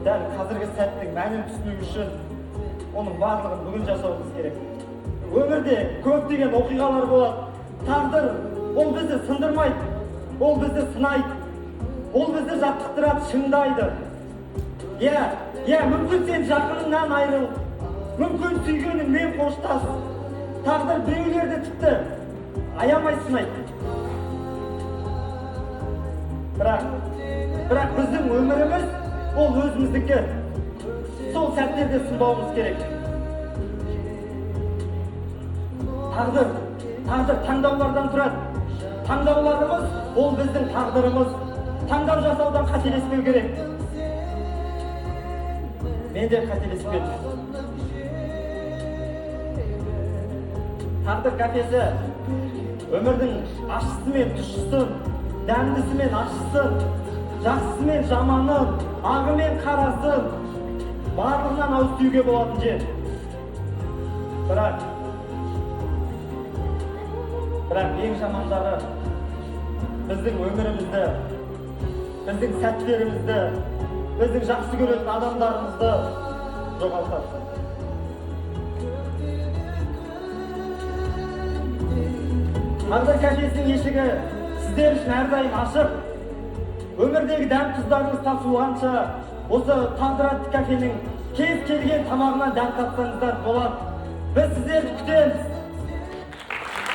дәл қазіргі сәттің мәнін түсіну үшін оның барлығын бүгін жасауымыз керек. Өмірде көптеген оқиғалар болады. Тағдыр ол бізді сындырмайды, ол бізді сынайды, ол бізді жаттықтырады, шыңдайды. Мүмкін сен жақыныңнан айырыл, мүмкін сүйгеніңмен қоштас. Тағдыр біреулерді тіпті аямай сынайды. Бірақ біздің өміріміз ол өзіміздікі. Сол сәттерде сынбауымыз керек. Тағдыр таңдаулардан тұрады. Таңдауларымыз ол біздің тағдырымыз. Таңдау жасаудан қателеспеу керек. Мен де қателесіп кеттім. Тағдыр кафесі өмірдің ащысы мен тұщысын, дәмдісі мен ащысын, жақсысы мен жаманын, ағы мен қарасын барлығынан ауыз тиюге болатын жер. Бірақ ең жамандары біздің өмірімізді, біздің сәттерімізді, біздің жақсы көретін адамдарымызды жоғалтады. Тағдыр кафесінің есігі сіздер үшін әрдайым ашық. Өмірдегі дәм тұздарыңыз тасуғанша осы Тағдыр атты кафенің кез келген тамағынан дәм татсаңыздар болады. Біз сіздерді күтеміз.